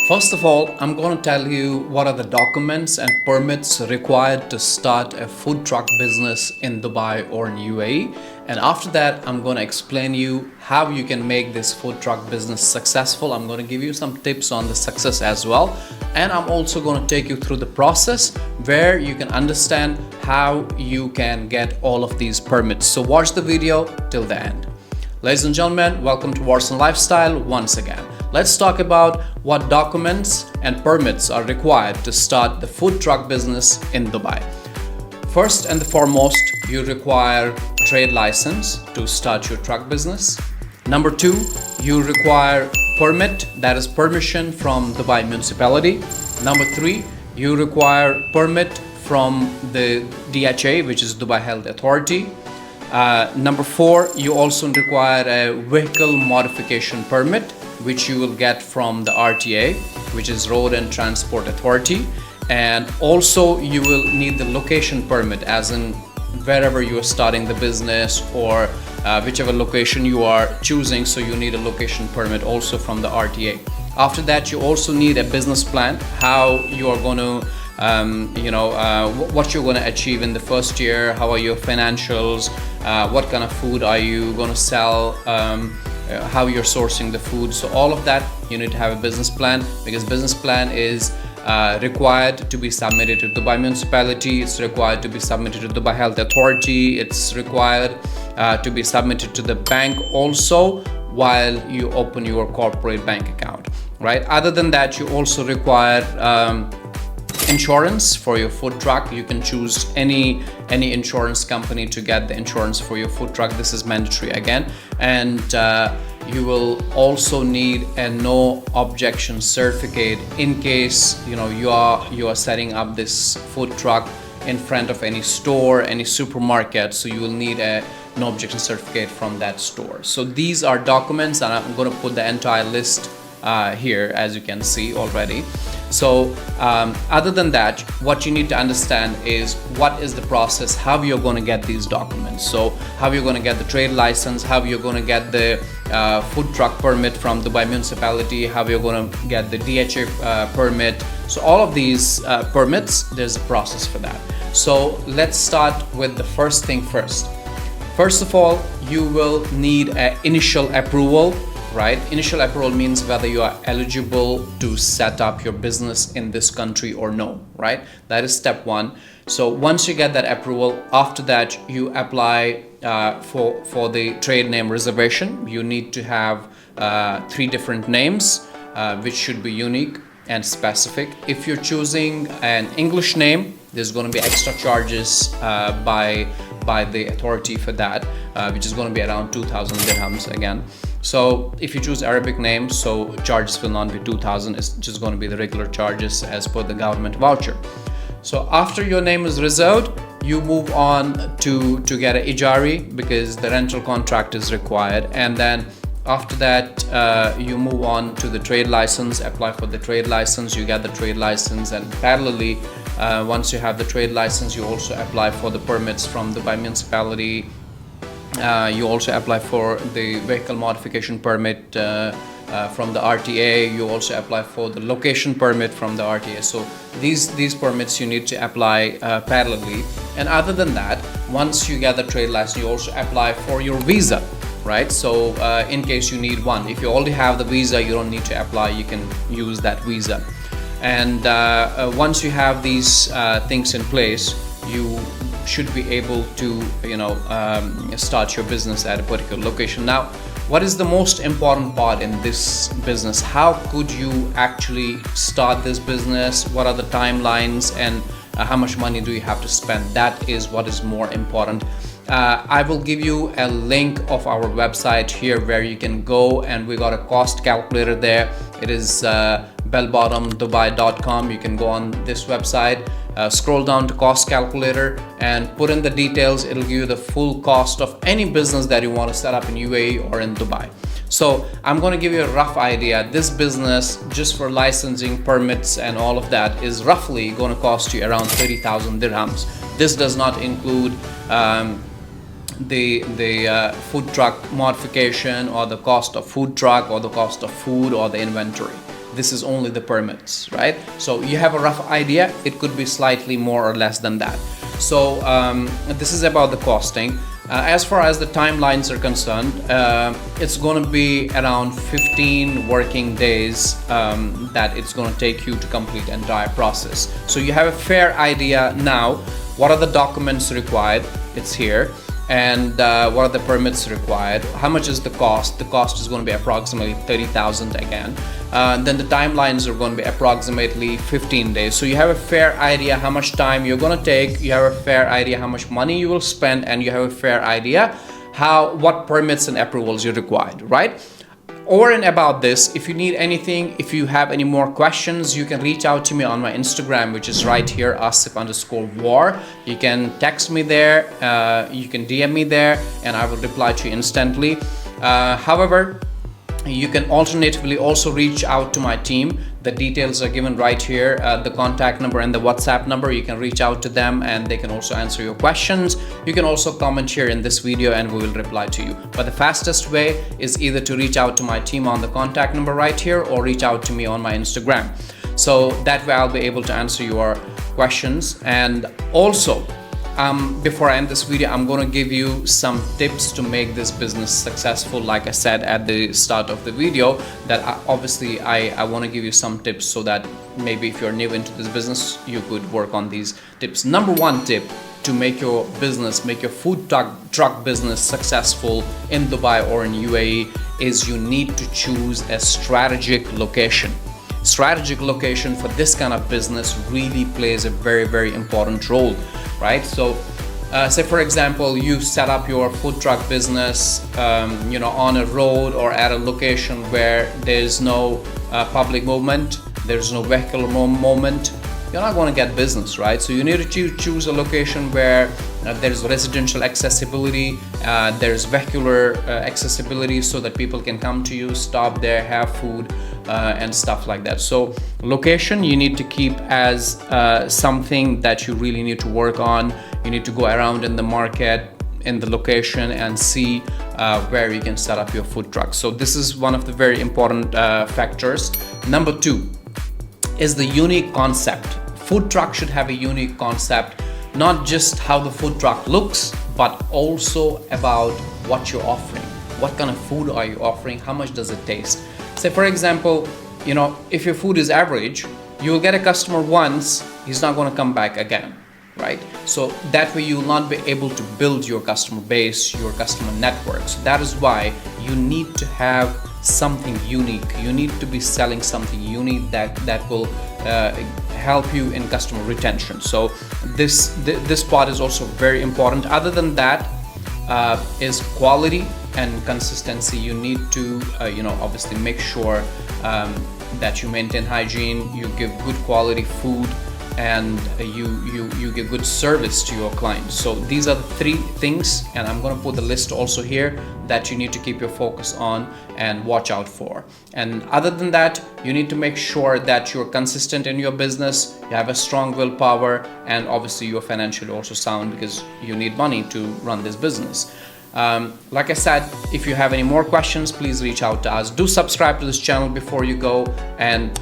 First of all, I'm going to tell you what are the documents and permits required to start a food truck business in Dubai or in UAE. And after that, I'm going to explain you how you can make this food truck business successful. I'm going to give you some tips on the success as well. And I'm also going to take you through the process where you can understand how you can get all of these permits. So watch the video till the end. Ladies and gentlemen, welcome to Wars and Lifestyle once again. Let's talk about what documents and permits are required to start the food truck business in Dubai. First and foremost, you require trade license to start your truck business. Number two, you require permit, that is permission from Dubai municipality. Number three, you require permit from the DHA, which is Dubai Health Authority. Number four, you also require a vehicle modification permit, which you will get from the RTA, which is Road and Transport Authority. And also you will need the location permit, as in wherever you are starting the business or whichever location you are choosing. So you need a location permit also from the RTA. After that, you also need a business plan, how you are going to what you're going to achieve in the first year, how are your financials, what kind of food are you going to sell, how you're sourcing the food. So all of that, you need to have a business plan, because business plan is required to be submitted to Dubai municipality, it's required to be submitted to Dubai Health Authority, it's required to be submitted to the bank also while you open your corporate bank account, right? Other than that, you also require insurance for your food truck. You can choose any insurance company to get the insurance for your food truck. This is mandatory again. And you will also need a no objection certificate in case you are setting up this food truck in front of any store, any supermarket. So you will need a no objection certificate from that store. So these are documents, and I'm going to put the entire list here, as you can see already. So other than that, what you need to understand is what is the process, how you're going to get these documents. So how you're going to get the trade license, how you're going to get the food truck permit from Dubai municipality, how you're going to get the DHA permit. So all of these permits, there's a process for that. So let's start with the first thing first. First of all, you will need an initial approval. Right? Initial approval means whether you are eligible to set up your business in this country or no, right? That is step one. So once you get that approval, after that you apply for the trade name reservation. You need to have 3 different names, which should be unique and specific. If you're choosing an English name, there's going to be extra charges by the authority for that, which is going to be around 2,000 dirhams again. So if you choose Arabic names, so charges will not be 2,000, it's just going to be the regular charges as per the government voucher. So after your name is reserved, you move on to get an ijari, because the rental contract is required. And then after that, you move on to the trade license, apply for the trade license, you get the trade license, and parallelly, once you have the trade license, you also apply for the permits from the Dubai municipality. You also apply for the vehicle modification permit from the RTA. You also apply for the location permit from the RTA. So these permits you need to apply parallelly. And other than that, once you get the trade license, you also apply for your visa, right? So in case you need one, if you already have the visa, you don't need to apply, you can use that visa. And once you have these things in place, you should be able to start your business at a particular location. Now, what is the most important part in this business? How could you actually start this business? What are the timelines, and how much money do you have to spend? That is what is more important. I will give you a link of our website here where you can go, and we got a cost calculator there. It is bellbottomdubai.com. You can go on this website, scroll down to cost calculator and put in the details. It'll give you the full cost of any business that you want to set up in UAE or in Dubai. So I'm going to give you a rough idea. This business, just for licensing, permits and all of that, is roughly going to cost you around 30,000 dirhams. This does not include the food truck modification, or the cost of food truck, or the cost of food, or the inventory. this is only the permits, right? So you have a rough idea. It could be slightly more or less than that. So this is about the costing. As far as the timelines are concerned, it's going to be around 15 working days that it's going to take you to complete the entire process. So you have a fair idea now. What are the documents required? It's here. And what are the permits required? How much is the cost? The cost is going to be approximately 30,000 again. Then the timelines are going to be approximately 15 days. So you have a fair idea how much time you're going to take. You have a fair idea how much money you will spend, and you have a fair idea what permits and approvals you required, right? Over and about this, if you need anything, if you have any more questions, you can reach out to me on my Instagram, which is right here, Asif_War. You can text me there, you can DM me there, and I will reply to you instantly. However, you can alternatively also reach out to my team. The details are given right here, the contact number and the WhatsApp number. You can reach out to them and they can also answer your questions. You can also comment here in this video and we will reply to you. But the fastest way is either to reach out to my team on the contact number right here or reach out to me on my Instagram. So that way I'll be able to answer your questions. And also, before I end this video, I'm going to give you some tips to make this business successful. Like I said at the start of the video, that obviously I want to give you some tips so that maybe if you're new into this business, you could work on these tips. Number one tip to make your business, make your food truck business successful in Dubai or in UAE is you need to choose a strategic location. Strategic location for this kind of business really plays a very, very important role, right? So say for example, you set up your food truck business on a road or at a location where there's no public movement, there's no vehicular movement, you're not going to get business, right? So you need to choose a location where there's residential accessibility, there's vehicular accessibility so that people can come to you, stop there, have food, and stuff like that. So location you need to keep as something that you really need to work on. You need to go around in the market, in the location, and see where you can set up your food truck. So this is one of the very important factors. Number two is the unique concept. Food truck should have a unique concept, not just how the food truck looks, but also about what you're offering. What kind of food are you offering? How much does it taste? Say for example, if your food is average, you will get a customer once, he's not going to come back again, right? So that way you will not be able to build your customer base, your customer network. So that is why you need to have something unique. You need to be selling something unique that will help you in customer retention. So this part is also very important. Other than that is quality and consistency. You need to obviously make sure that you maintain hygiene, you give good quality food, and you give good service to your clients. So these are the three things, and I'm going to put the list also here that you need to keep your focus on and watch out for. And other than that, you need to make sure that you're consistent in your business, you have a strong willpower, and obviously you're financially also sound because you need money to run this business. Like I said, if you have any more questions, please reach out to us. Do subscribe to this channel before you go, and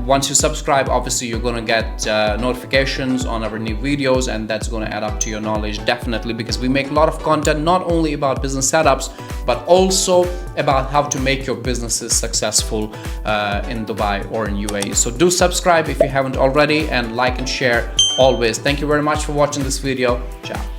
once you subscribe, obviously you're going to get notifications on our new videos, and that's going to add up to your knowledge definitely, because we make a lot of content not only about business setups but also about how to make your businesses successful in Dubai or in UAE. So do subscribe if you haven't already, and like and share always. Thank you very much for watching this video. Ciao.